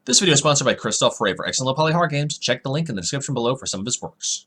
This video is sponsored by Christoph Ray for excellent poly horror games. Check the link in the description below for some of his works.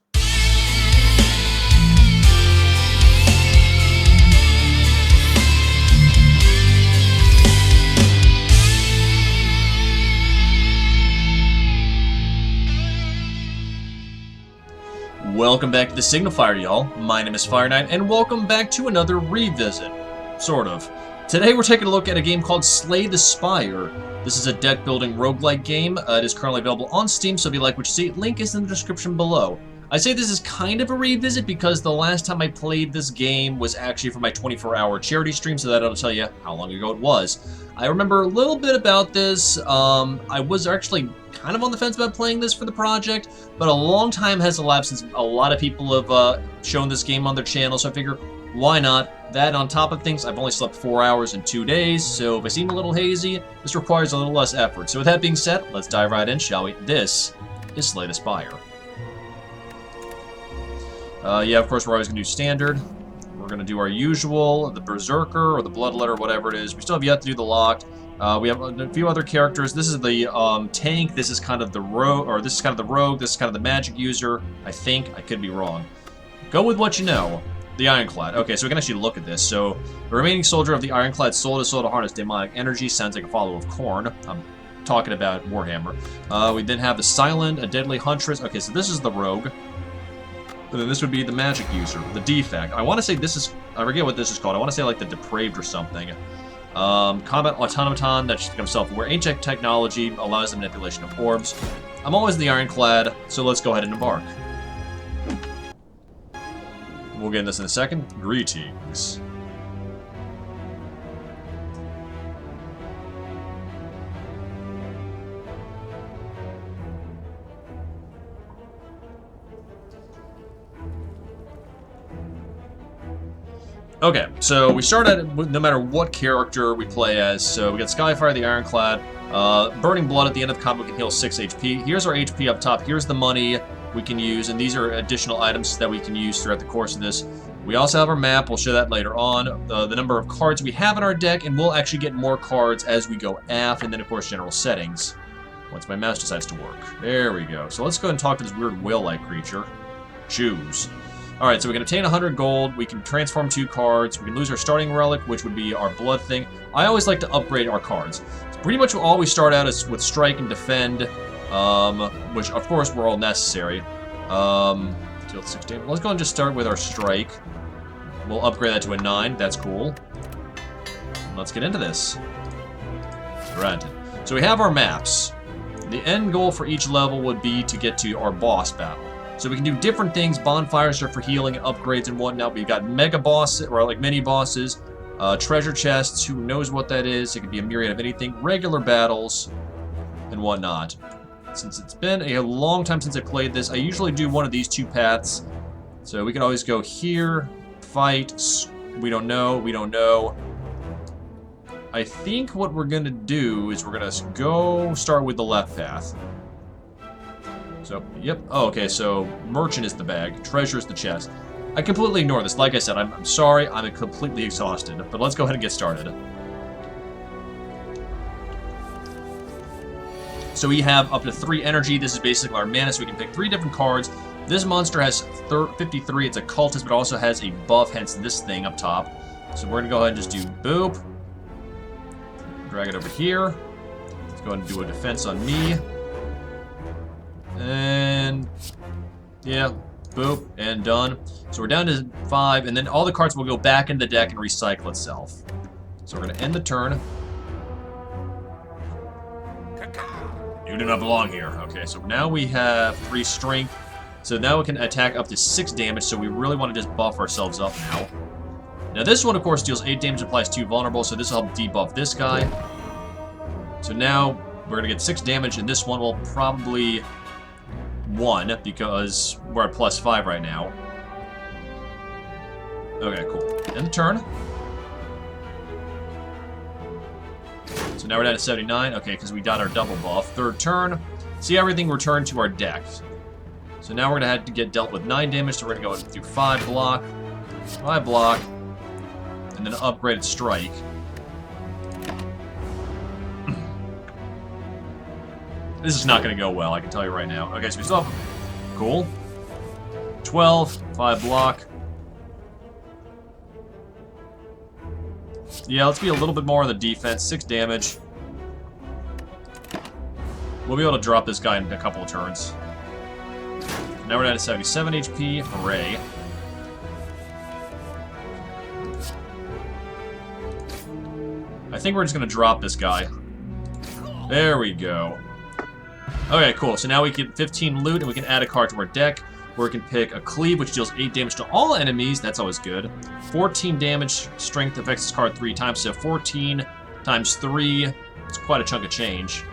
Welcome back to the Signal Fire, y'all. My name is Fire Knight, and welcome back to another revisit. Sort of. Today we're taking a look at a game called Slay the Spire. This is a deck-building roguelike game. It is currently available on Steam, so if you like what you see, link is in the description below. I say this is kind of a revisit because the last time I played this game was actually for my 24-hour charity stream, so that'll tell you how long ago it was. I remember a little bit about this. I was actually kind of on the fence about playing this for the project, but a long time has elapsed since a lot of people have shown this game on their channel, so I figure, why not? That on top of things, I've only slept 4 hours in 2 days, so if I seem a little hazy, this requires a little less effort. So with that being said, let's dive right in, shall we? This is Slay the Spire. Yeah, of course, we're always going to do standard. We're going to do our usual, the Berserker or the Bloodletter, whatever it is. We still have yet to do the Locked. We have a few other characters. This is the tank. This is kind of the rogue, or this is kind of the rogue. This is kind of the magic user. I think. I could be wrong. Go with what you know. The Ironclad. Okay, so we can actually look at this. So, the remaining soldier of the Ironclad soul to soul to harness demonic energy. Sounds like a follower of Korn. I'm talking about Warhammer. We then have the Silent, a deadly huntress. Okay, so this is the rogue. And then this would be the magic user, the defect. I want to say this is, I forget what this is called. I want to say like the depraved or something. Combat automaton that's become self-aware. Ancient technology allows the manipulation of orbs. I'm always the Ironclad, so let's go ahead and embark. We'll get into this in a second. Greetings. Okay, so we start at no matter what character we play as. So we got Skyfire, the Ironclad. Burning Blood at the end of the combo can heal 6 HP. Here's our HP up top. Here's the money we can use, and these are additional items that we can use throughout the course of this. We also have our map. We'll show that later on. The number of cards we have in our deck, and we'll actually get more cards as we go aft, and then, of course, general settings once my mouse decides to work. There we go. So let's go ahead and talk to this weird whale-like creature. Choose. Alright, so we can obtain 100 gold, we can transform 2 cards, we can lose our starting relic, which would be our blood thing. I always like to upgrade our cards. So pretty much all we start out is with strike and defend, which of course were all necessary. Deal 6 damage. Let's go and just start with our strike. We'll upgrade that to a 9, that's cool. Let's get into this. Granted. So we have our maps. The end goal for each level would be to get to our boss battle. So we can do different things. Bonfires are for healing, upgrades, and whatnot. We've got mega bosses, or like mini bosses, treasure chests. Who knows what that is? It could be a myriad of anything. Regular battles, and whatnot. Since it's been a long time since I played this, I usually do one of these 2 paths. So we can always go here, fight. We don't know. We don't know. I think what we're gonna do is we're gonna go start with the left path. So, yep. Oh, okay, so merchant is the bag, treasure is the chest. I completely ignore this. Like I said, I'm sorry, I'm completely exhausted. But let's go ahead and get started. So we have up to 3 energy. This is basically our mana, so we can pick 3 different cards. This monster has 53. It's a cultist, but also has a buff, hence this thing up top. So we're going to go ahead and just do boop. Drag it over here. Let's go ahead and do a defense on me. And yeah, boop, and done. So we're down to 5, and then all the cards will go back into the deck and recycle itself. So we're going to end the turn. You do not belong here. Okay, so now we have 3 strength. So now we can attack up to 6 damage, so we really want to just buff ourselves up now. Now this one, of course, deals 8 damage, applies 2 vulnerable, so this will help debuff this guy. So now we're going to get 6 damage, and this one will probably 1, because we're at +5 right now. Okay, cool. End the turn. So now we're down to 79. Okay, because we got our double buff. Third turn. See everything returned to our deck. So now we're going to have to get dealt with 9 damage, so we're going to go and do 5 block, and then upgraded strike. This is not going to go well, I can tell you right now. Okay, so we still have... Cool. 12, 5 block. Yeah, let's be a little bit more on the defense. 6 damage. We'll be able to drop this guy in a couple of turns. Now we're down to 77 HP. Hooray. I think we're just going to drop this guy. There we go. Okay, cool. So now we get 15 loot, and we can add a card to our deck, where we can pick a Cleave, which deals 8 damage to all enemies. That's always good. 14 damage. Strength affects this card 3 times, so 14 times 3. It's quite a chunk of change.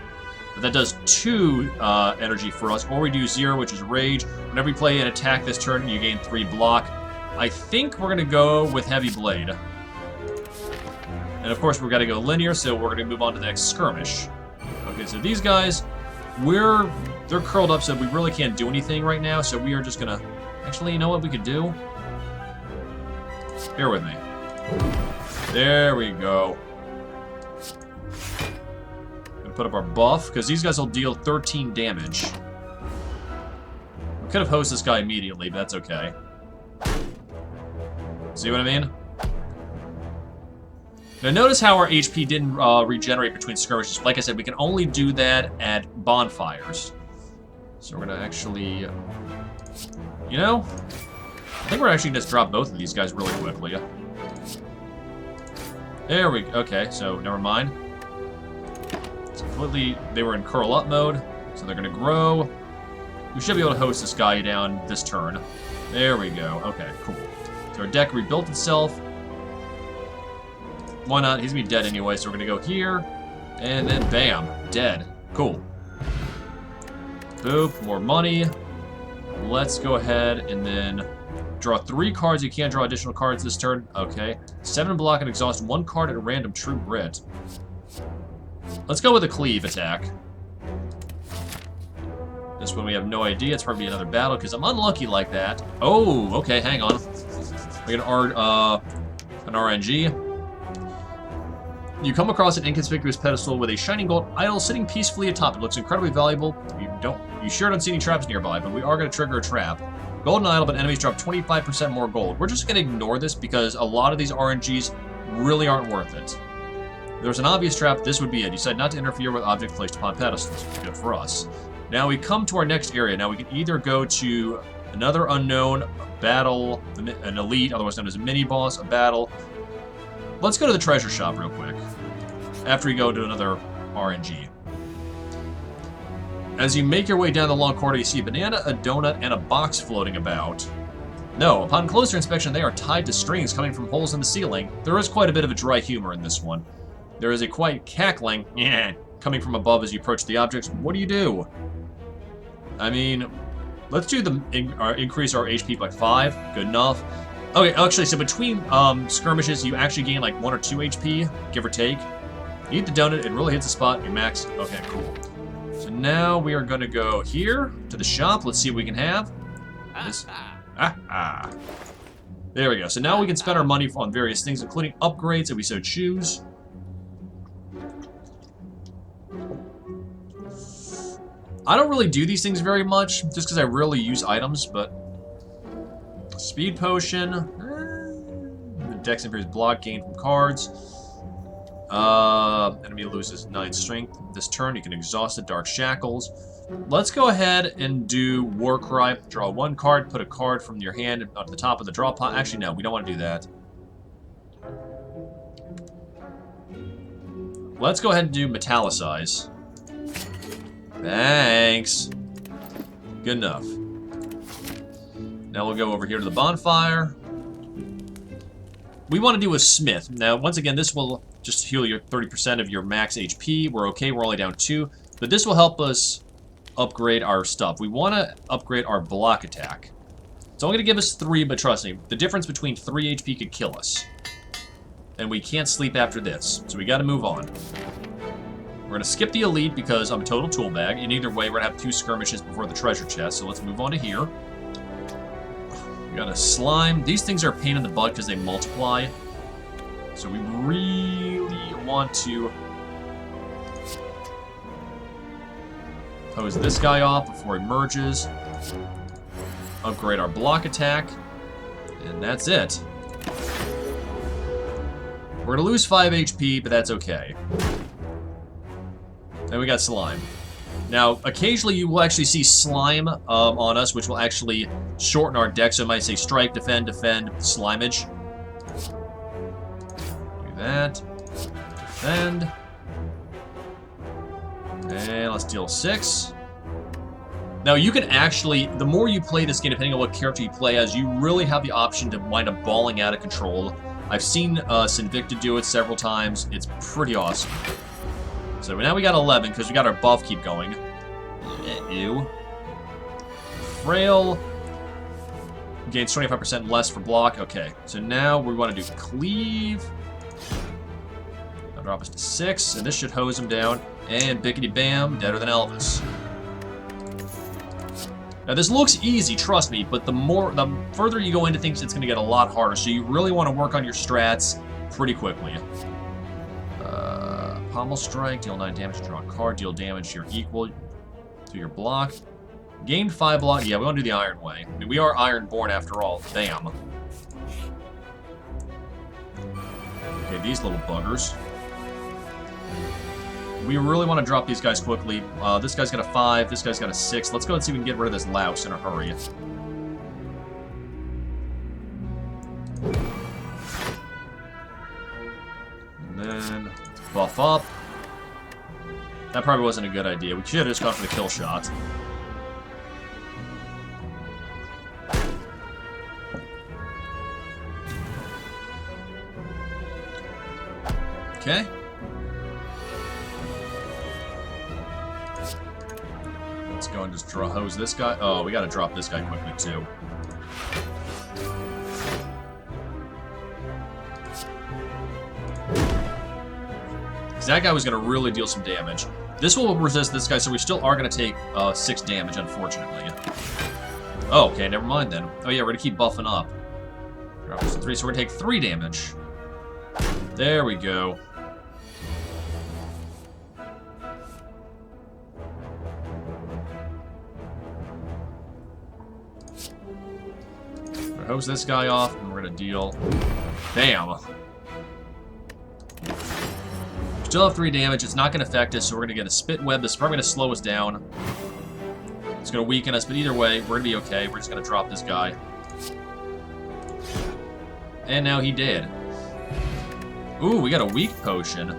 But that does 2 energy for us, or we do 0, which is Rage. Whenever you play an attack this turn, you gain 3 block. I think we're going to go with Heavy Blade. And of course, we've got to go linear, so we're going to move on to the next skirmish. Okay, so these guys, they're curled up, so we really can't do anything right now, so we are just going to... Actually, you know what we could do? Bear with me. There we go. Gonna put up our buff, because these guys will deal 13 damage. We could have hosed this guy immediately, but that's okay. See what I mean? Now notice how our HP didn't regenerate between skirmishes. Like I said, we can only do that at bonfires. So we're gonna actually... You know? I think we're actually gonna just drop both of these guys really quickly. There we go. Okay, so never mind. It's completely... They were in curl up mode, so they're gonna grow. We should be able to host this guy down this turn. There we go. Okay, cool. So our deck rebuilt itself. Why not? He's gonna be dead anyway, so we're gonna go here. And then bam. Dead. Cool. Boop. More money. Let's go ahead and then draw 3 cards. You can't draw additional cards this turn. Okay. 7 block and exhaust 1 card at a random True Grit. Let's go with a Cleave attack. This one we have no idea. It's probably another battle because I'm unlucky like that. Oh, okay. Hang on. We get an RNG. You come across an inconspicuous pedestal with a shining gold idol sitting peacefully atop. It looks incredibly valuable. You sure don't see any traps nearby, but we are going to trigger a trap. Golden idol, but enemies drop 25% more gold. We're just going to ignore this because a lot of these RNGs really aren't worth it. If there's an obvious trap, this would be it. You decide not to interfere with objects placed upon pedestals. Good for us. Now we come to our next area. Now we can either go to another unknown, a battle, an elite, otherwise known as a mini-boss, a battle. Let's go to the treasure shop real quick, after we go to another RNG. As you make your way down the long corridor, you see a banana, a donut, and a box floating about. No, upon closer inspection, they are tied to strings coming from holes in the ceiling. There is quite a bit of a dry humor in this one. There is a quiet cackling, coming from above as you approach the objects. What do? I mean, let's do the increase our HP by 5. Good enough. Okay, actually, so between skirmishes, you actually gain like 1 or 2 HP, give or take. You eat the donut, it really hits the spot, you max. Okay, cool. So now we are going to go here to the shop. Let's see what we can have. This. There we go. So now we can spend our money on various things, including upgrades if we so choose. I don't really do these things very much, just because I rarely use items, but... Speed Potion. The Dex increases block gained from cards. Enemy loses 9 strength. This turn, you can exhaust the Dark Shackles. Let's go ahead and do War Cry. Draw 1 card, put a card from your hand at the top of the draw pot. Actually, no, we don't want to do that. Let's go ahead and do Metallicize. Thanks. Good enough. Now we'll go over here to the bonfire. We want to do a smith. Now, once again, this will just heal your 30% of your max HP. We're okay, we're only down 2. But this will help us upgrade our stuff. We want to upgrade our block attack. It's only going to give us 3, but trust me, the difference between 3 HP could kill us. And we can't sleep after this, so we got to move on. We're going to skip the elite because I'm a total tool bag. In either way, we're going to have 2 skirmishes before the treasure chest, so let's move on to here. We got a slime. These things are a pain in the butt because they multiply. So we really want to Hose this guy off before he merges. Upgrade our block attack. And that's it. We're gonna lose 5 HP, but that's okay. And we got slime. Now, occasionally you will actually see slime on us, which will actually shorten our deck. So it might say strike, defend, defend, slimeage. Do that. Defend. And let's deal 6. Now, you can actually, the more you play this game, depending on what character you play as, you really have the option to wind up balling out of control. I've seen Sinvicta do it several times. It's pretty awesome. So now we got 11, because we got our buff keep going. Ew. Frail. Gains 25% less for block. Okay, so now we want to do cleave. That'll drop us to 6, and this should hose him down. And bickety bam, deader than Elvis. Now this looks easy, trust me, but the further you go into things, it's going to get a lot harder. So you really want to work on your strats pretty quickly. Pommel strike, deal 9 damage, draw a card, deal damage you're equal to your block. Gain 5 block. Yeah, we want to do the Iron way. I mean, we are Iron-born after all. Bam. Okay, these little buggers. We really want to drop these guys quickly. This guy's got a 5, this guy's got a 6. Let's go and see if we can get rid of this louse in a hurry. And then, let's buff up. That probably wasn't a good idea. We should have just gone for the kill shot. Okay. Let's go and just hose this guy. Oh, we gotta drop this guy quickly, too. Because that guy was gonna really deal some damage. This will resist this guy, so we still are gonna take 6 damage, unfortunately. Oh, okay, never mind then. Oh yeah, we're gonna keep buffing up. Drop this to 3, so we're gonna take 3 damage. There we go. Hose this guy off, and we're gonna deal. Bam. Still have 3 damage. It's not gonna affect us, so we're gonna get a spit web. This is probably gonna slow us down. It's gonna weaken us, but either way, we're gonna be okay. We're just gonna drop this guy. And now he did. Ooh, we got a weak potion.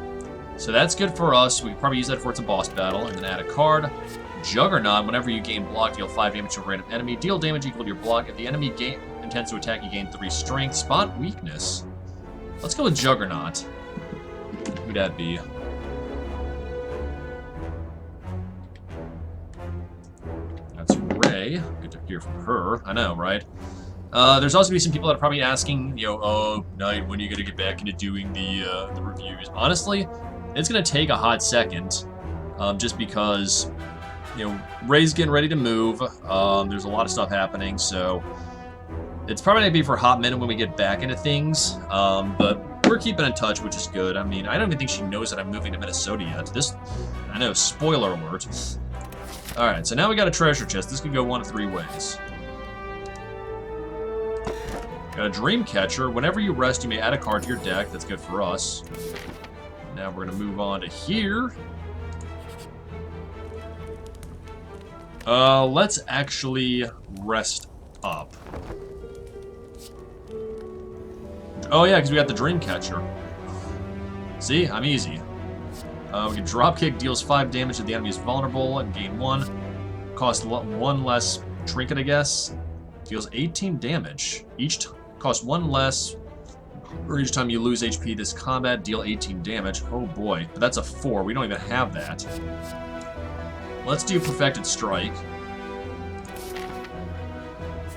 So that's good for us. We can probably use that for it's a boss battle, and then add a card. Juggernaut. Whenever you gain block, deal 5 damage to a random enemy. Deal damage equal to your block. If the enemy intends to attack, you gain 3 strength. Spot weakness. Let's go with Juggernaut. Who'd that be? That's Ray. Good to hear from her. I know, right? There's also going to be some people that are probably asking, you know, oh, Knight, when are you going to get back into doing the reviews? Honestly, it's going to take a hot second, just because, you know, Ray's getting ready to move. There's a lot of stuff happening, so it's probably going to be for a hot minute when we get back into things, but we're keeping in touch, which is good. I mean, I don't even think she knows that I'm moving to Minnesota yet. I know, spoiler alert. Alright, so now we got a treasure chest. This could go one of 3 ways. Got a dream catcher. Whenever you rest, you may add a card to your deck. That's good for us. Now we're going to move on to here. Let's actually rest up. Oh yeah, because we got the dream catcher. See, I'm easy. We can dropkick, deals 5 damage if the enemy is vulnerable, and gain 1. Cost 1 less trinket, I guess. Deals 18 damage. Cost 1 less. Or each time you lose HP this combat, deal 18 damage. Oh boy, but that's a 4. We don't even have that. Let's do Perfected Strike.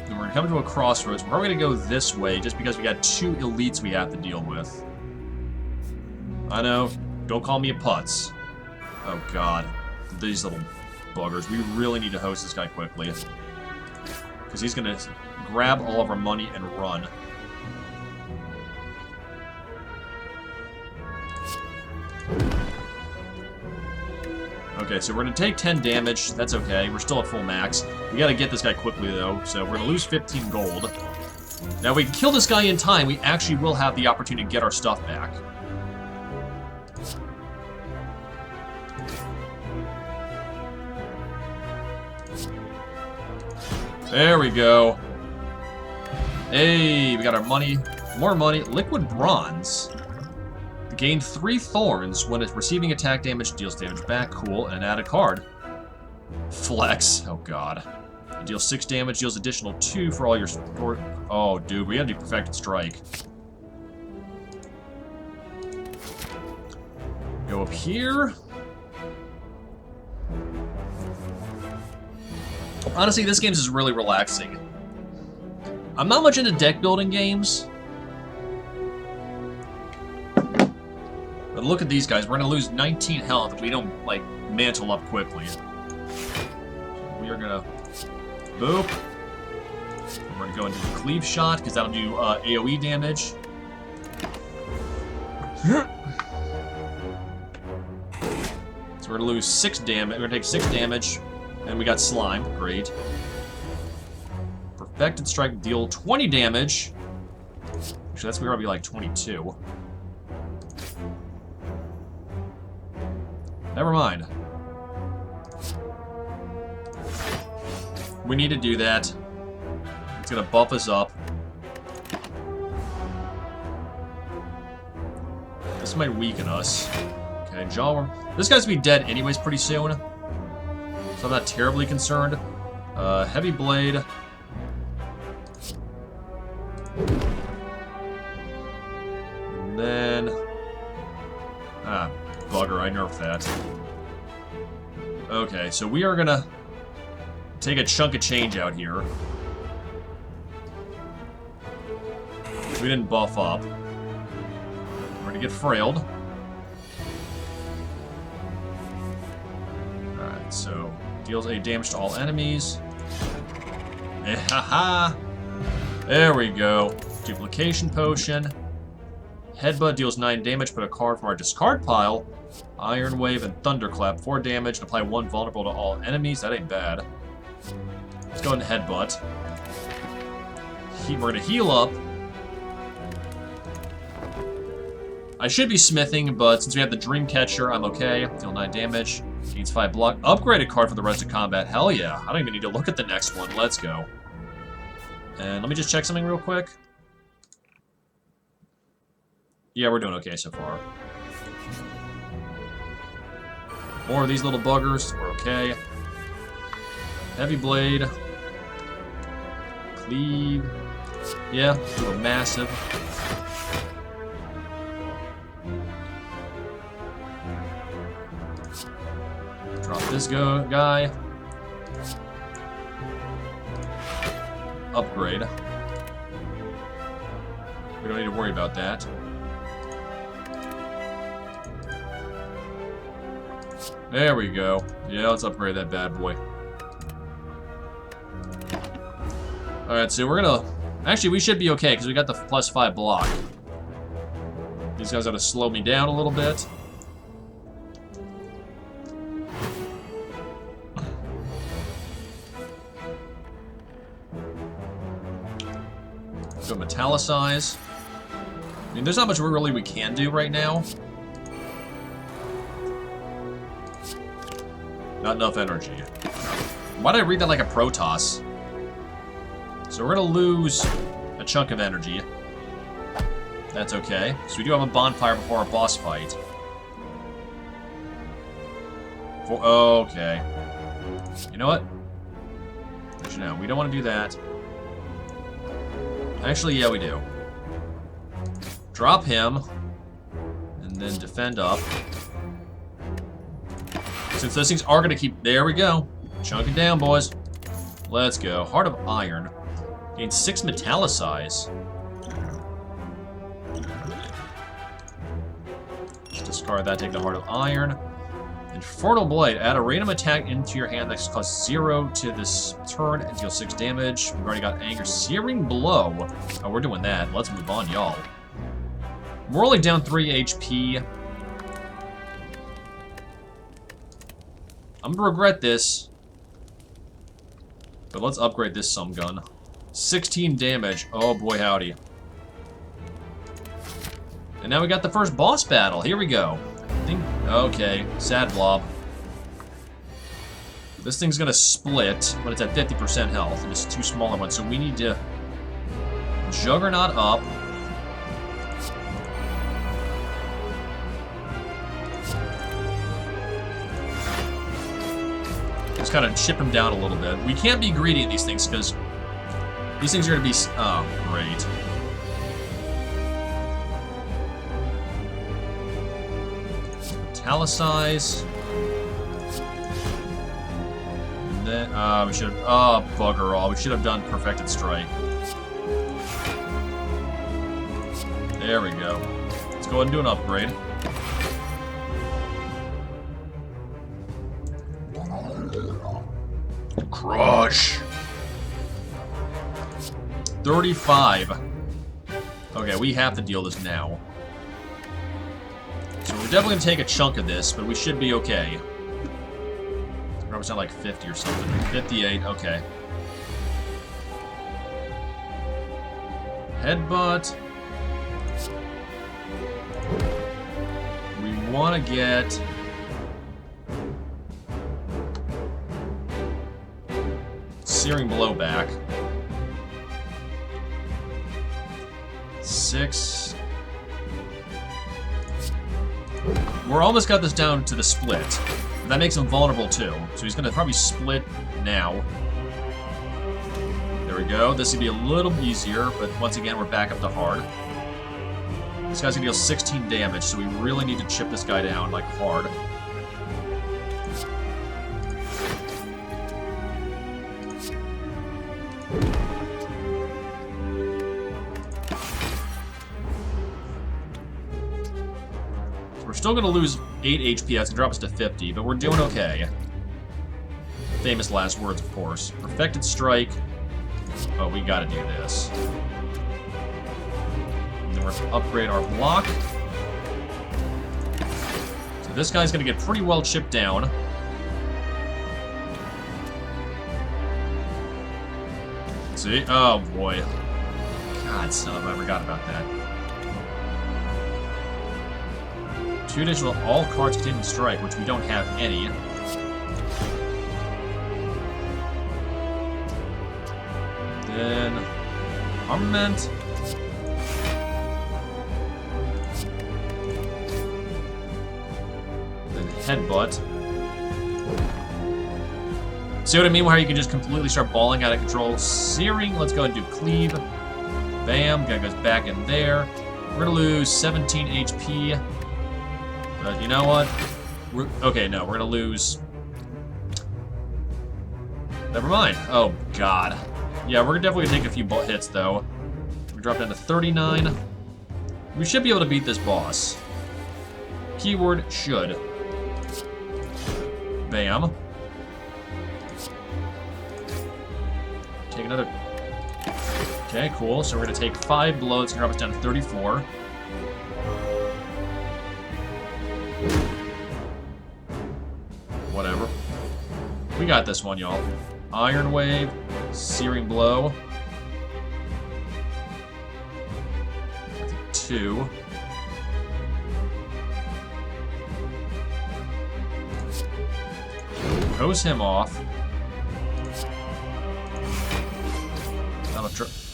And we're going to come to a crossroads. We're probably going to go this way, just because we got 2 elites we have to deal with. I know. Don't call me a putz. Oh god. These little buggers. We really need to host this guy quickly. Because he's going to grab all of our money and run. Okay, so we're going to take 10 damage. That's okay. We're still at full max. We got to get this guy quickly, though. So we're going to lose 15 gold. Now, we can kill this guy in time. We actually will have the opportunity to get our stuff back. There we go. Hey, we got our money. More money. Liquid bronze. Gain 3 thorns when it's receiving attack damage, deals damage back. Cool. And add a card. Flex. Oh, God. It deals 6 damage, deals additional 2 for all your... Oh, dude. We gotta do Perfected Strike. Go up here. Honestly, this game is really relaxing. I'm not much into deck building games. But look at these guys. We're going to lose 19 health if we don't, like, mantle up quickly. So we are going to... Boop. And we're going to go into the Cleave Shot, because that'll do AoE damage. So we're going to lose 6 damage. We're going to take 6 damage. And we got Slime. Great. Perfected Strike, deal 20 damage. Actually, that's going to be like 22. Never mind. We need to do that. It's going to buff us up. This might weaken us. Okay, Jaw. This guy's going to be dead anyways pretty soon. So I'm not terribly concerned. Heavy Blade. And then... Ah, bugger, I nerfed that. Okay, so we are gonna take a chunk of change out here. We didn't buff up. We're gonna get frailed. Alright, so deals 8 damage to all enemies. Haha! There we go. Duplication Potion. Headbutt deals 9 damage, put a card from our discard pile. Iron Wave and Thunderclap, 4 damage, and apply 1 vulnerable to all enemies. That ain't bad. Let's go into Headbutt. We're gonna heal up. I should be smithing, but since we have the Dreamcatcher, I'm okay. Deal 9 damage. Gains 5 block. Upgraded card for the rest of combat. Hell yeah. I don't even need to look at the next one. Let's go. And let me just check something real quick. Yeah, we're doing okay so far. More of these little buggers. We're okay. Heavy Blade. Cleave. Yeah, do a massive. Drop this guy. Upgrade. We don't need to worry about that. There we go. Yeah, let's upgrade that bad boy. Alright, so we're gonna... Actually, we should be okay, because we got the +5 block. These guys gotta slow me down a little bit. Go Metallicize. I mean, there's not much really we can do right now. Not enough energy. Why did I read that like a Protoss? So we're gonna lose a chunk of energy. That's okay. So we do have a bonfire before our boss fight. Okay. You know what? Actually, no, we don't want to do that. Actually, yeah, we do. Drop him. And then defend up. Since those things are going to keep... There we go. Chunk it down, boys. Let's go. Heart of Iron. Gain 6 Metallicize. Just discard that, take the Heart of Iron. Infernal Blade. Add a random attack into your hand that costs 0 to this turn and deal 6 damage. We've already got Anger. Searing Blow. Oh, we're doing that. Let's move on, y'all. We're only down 3 HP. I'm gonna regret this. But let's upgrade this some gun. 16 damage. Oh boy, howdy. And now we got the first boss battle. Here we go. Okay, sad blob. This thing's gonna split, but it's at 50% health, and it's two smaller ones, so we need to Juggernaut up. Just kind of chip him down a little bit. We can't be greedy in these things, because these things are gonna be... Oh, great. Italicize. And then, we should have... Oh, bugger all. We should have done Perfected Strike. There we go. Let's go ahead and do an upgrade. Crush! 35. Okay, we have to deal this now. So we're definitely going to take a chunk of this, but we should be okay. Represent like 50 or something. 58, okay. Headbutt. We want to get... Searing Blow back. 6. We're almost got this down to the split. That makes him vulnerable too. So he's gonna probably split now. There we go. This would be a little easier, but once again, we're back up to hard. This guy's gonna deal 16 damage, so we really need to chip this guy down, like, hard. We're still going to lose 8 HP. That's going to drop us to 50, but we're doing okay. Famous last words, of course. Perfected Strike. Oh, we got to do this. And then we're going to upgrade our block. So this guy's going to get pretty well chipped down. See? Oh, boy. God, son, I forgot about that. 2 additional all cards containing strike, which we don't have any. Then armament. Then headbutt. See what I mean? How you can just completely start balling out of control. Searing. Let's go and do cleave. Bam. Guy goes back in there. We're gonna lose 17 HP. But you know what? Okay, no, we're gonna lose. Never mind. Oh, God. Yeah, we're definitely gonna take a few hits, though. We drop down to 39. We should be able to beat this boss. Keyword, should. Bam. Take another... Okay, cool. So we're gonna take 5 blows and drop us down to 34. Whatever. We got this one, y'all. Iron Wave, Searing Blow. 2. Hose him off.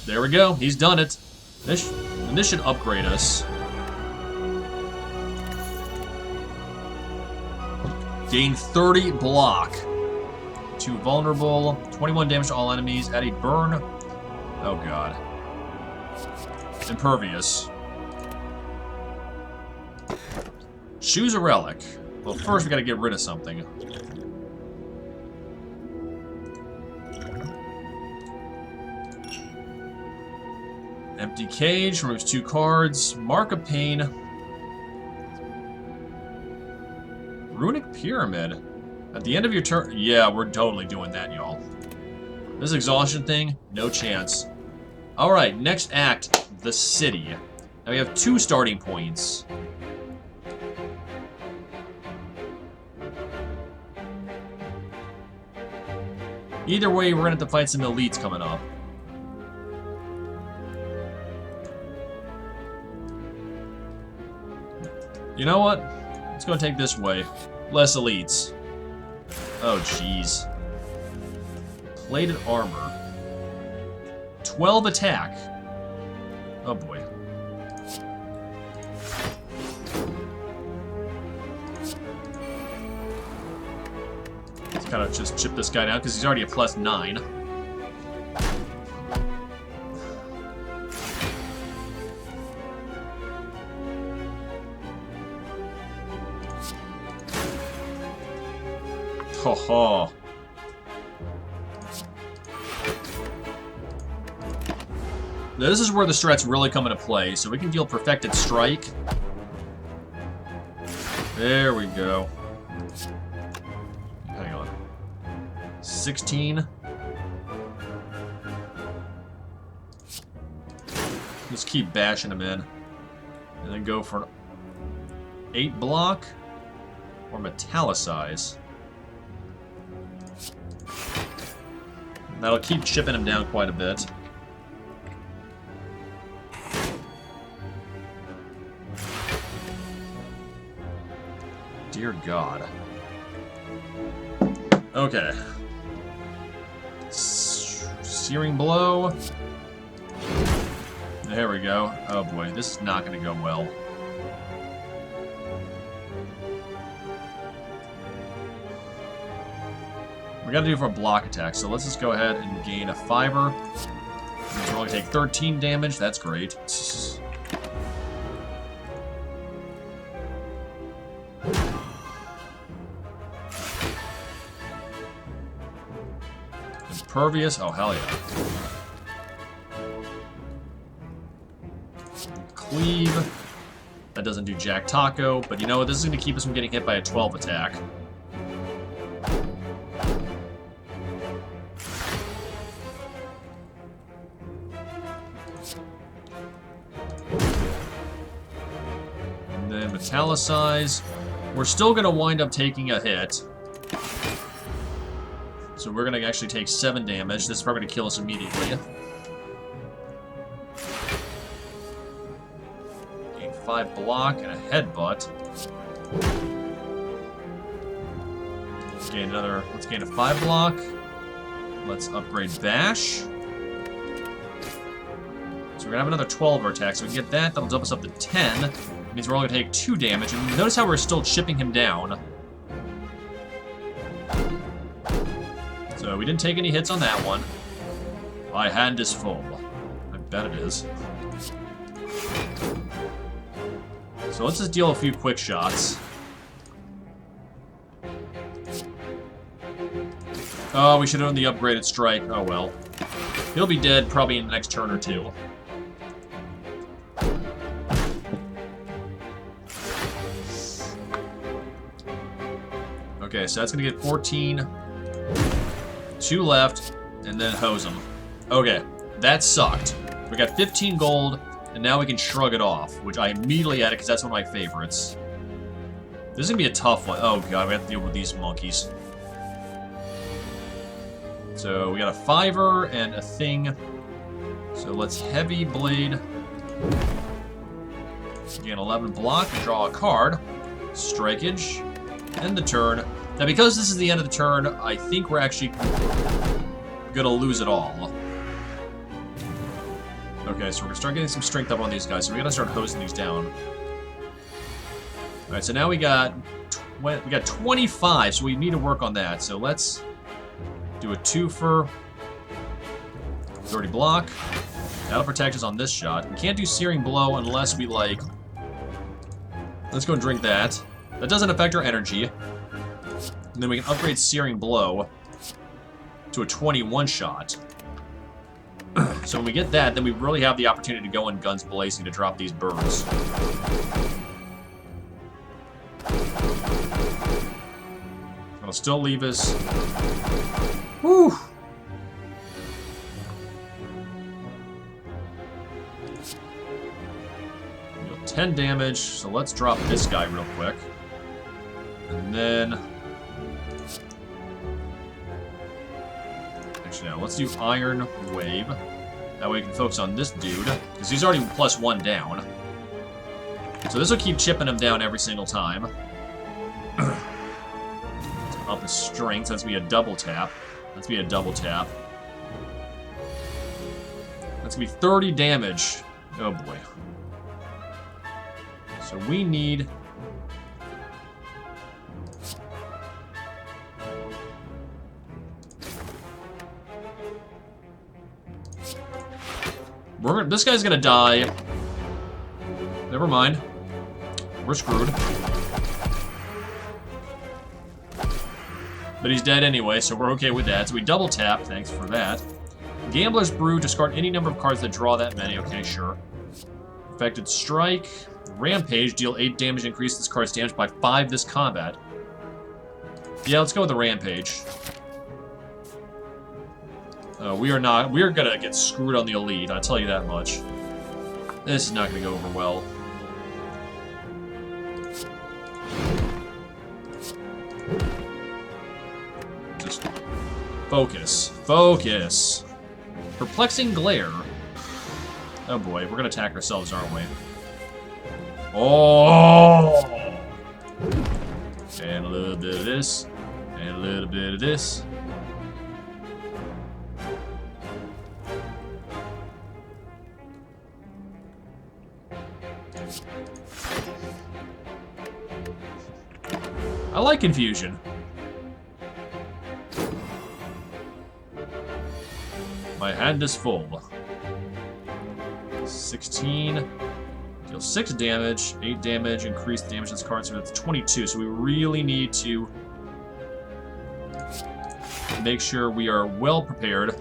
There we go. He's done it. This should upgrade us. Gain 30 block. 2 vulnerable. 21 damage to all enemies. Add a burn. Oh, God. Impervious. Choose a relic. Well, first we gotta get rid of something. Empty Cage. Removes 2 cards. Mark of Pain. Runic Pyramid. At the end of your turn... Yeah, we're totally doing that, y'all. This exhaustion thing, no chance. Alright, next act, the city. Now we have 2 starting points. Either way, we're gonna have to fight some elites coming up. You know what? Let's go take this way. Less elites. Oh, jeez. Plated armor. 12 attack. Oh, boy. Let's kind of just chip this guy down because he's already a +9. Ho ho. Now this is where the strats really come into play, so we can deal Perfected Strike. There we go. Hang on. 16. Just keep bashing him in. And then go for an 8 block or Metallicize. That'll keep chipping him down quite a bit. Dear God. Okay. Searing Blow. There we go. Oh boy, this is not going to go well. We gotta do for a block attack, so let's just go ahead and gain a 5er. Means we're only take 13 damage, that's great. Impervious, oh hell yeah. Cleave. That doesn't do Jack Taco, but you know what, this is gonna keep us from getting hit by a 12 attack. Metallicize. We're still going to wind up taking a hit. So we're going to actually take 7 damage. This is probably going to kill us immediately. Gain 5 block and a headbutt. Let's gain a 5 block. Let's upgrade Bash. So we're going to have another 12 attack. So we can get that. That'll jump us up to 10. Means we're only going to take 2 damage. And notice how we're still chipping him down. So we didn't take any hits on that one. My hand is full. I bet it is. So let's just deal a few quick shots. Oh, we should have done the upgraded strike. Oh well. He'll be dead probably in the next turn or two. Okay, so that's going to get 14. 2 left, and then hose them. Okay, that sucked. We got 15 gold, and now we can shrug it off, which I immediately added because that's one of my favorites. This is going to be a tough one. Oh god, we have to deal with these monkeys. So we got a 5er and a thing. So let's Heavy Blade. Gain 11 block, draw a card. Strikeage. End the turn. Now, because this is the end of the turn, I think we're actually gonna lose it all. Okay, so we're gonna start getting some strength up on these guys, so we gotta start hosing these down. Alright, so now we got 25, so we need to work on that. So let's do a 2-fer. Already block. That'll protect us on this shot. We can't do Searing Blow unless we, like... Let's go and drink that. That doesn't affect our energy. And then we can upgrade Searing Blow to a 21 shot. So when we get that, then we really have the opportunity to go in guns blazing to drop these birds. It'll still leave us... Whew! 10 damage, so let's drop this guy real quick. And then... Actually, no. Let's do Iron Wave. That way we can focus on this dude, because he's already +1 down. So this will keep chipping him down every single time. Up his strength. That's gonna be a double tap. That's gonna be a double tap. That's gonna be 30 damage. Oh boy. So we need... This guy's gonna die. Never mind. We're screwed. But he's dead anyway, so we're okay with that. So we double tap, thanks for that. Gambler's Brew, discard any number of cards that draw that many. Okay, sure. Affected Strike. Rampage, deal 8 damage, increase this card's damage by 5 this combat. Yeah, let's go with the Rampage. We are gonna get screwed on the Elite, I'll tell you that much. This is not gonna go over well. Just focus. Focus. Perplexing Glare. Oh boy, we're gonna attack ourselves, aren't we? Oh! And a little bit of this. And a little bit of this. I like confusion. My hand is full. 16. Deal 6 damage, 8 damage, increase damage to this card, so that's 22. So we really need to make sure we are well prepared.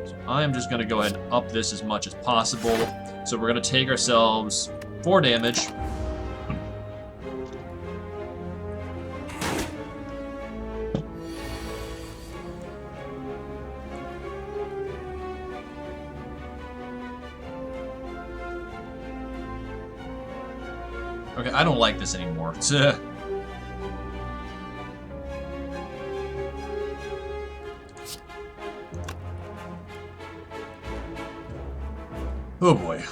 So I am just going to go ahead and up this as much as possible. So we're going to take ourselves 4 damage. Okay, I don't like this anymore. Oh boy.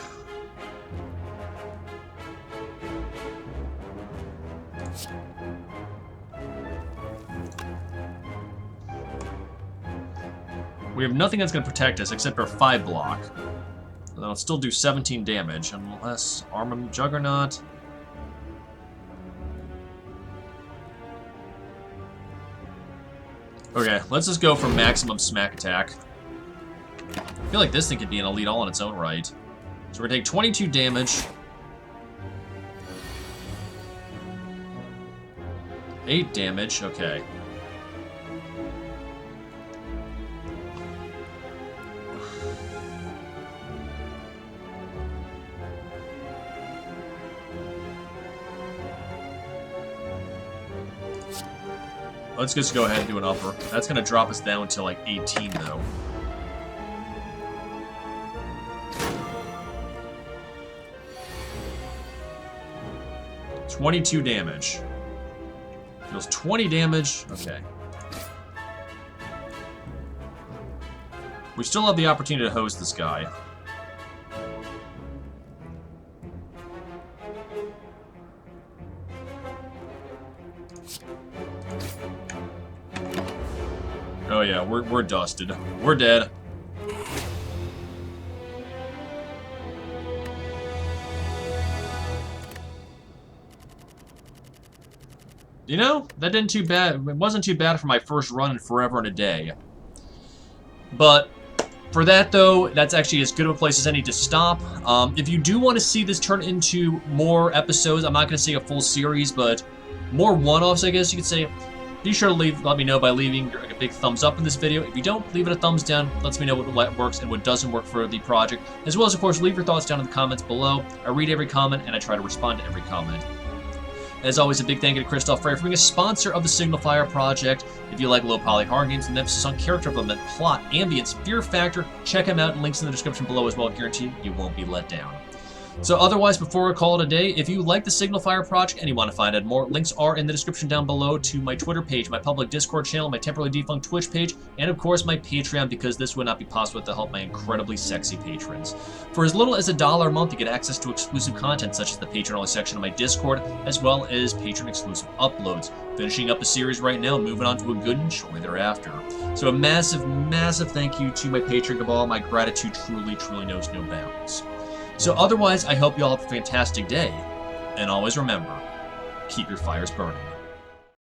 We have nothing that's going to protect us except our 5 block. So that'll still do 17 damage, unless Armament Juggernaut. Okay, let's just go for maximum smack attack. I feel like this thing could be an elite all on its own right. So we're gonna take 22 damage. 8 damage, okay. Let's just go ahead and do an upper. That's going to drop us down to like 18, though. $22 damage. Deals 20 damage. Okay. We still have the opportunity to host this guy. Oh yeah, we're dusted. We're dead. You know, that didn't too bad. It wasn't too bad for my first run in forever and a day. But for that though, that's actually as good of a place as any to stop. If you do want to see this turn into more episodes, I'm not going to say a full series, but more one-offs, I guess you could say. Be sure to let me know by leaving a big thumbs up in this video. If you don't, leave it a thumbs down. Lets me know what works and what doesn't work for the project. As well as, of course, leave your thoughts down in the comments below. I read every comment, and I try to respond to every comment. As always, a big thank you to Christoph Frey for being a sponsor of the Signal Fire project. If you like low-poly horror games and emphasis on character development, plot, ambience, fear factor, check him out. Links in the description below as well. I guarantee you won't be let down. So otherwise, before we call it a day, if you like the Signal Fire project and you want to find out more, links are in the description down below to my Twitter page, my public Discord channel, my temporarily defunct Twitch page, and of course my Patreon, because this would not be possible without my incredibly sexy patrons. For as little as $1 a month, you get access to exclusive content such as the patron-only section of my Discord, as well as patron-exclusive uploads. Finishing up a series right now, moving on to a good one shortly thereafter. So a massive, massive thank you to my patron cabal. My gratitude truly, truly knows no bounds. So otherwise, I hope you all have a fantastic day. And always remember, keep your fires burning.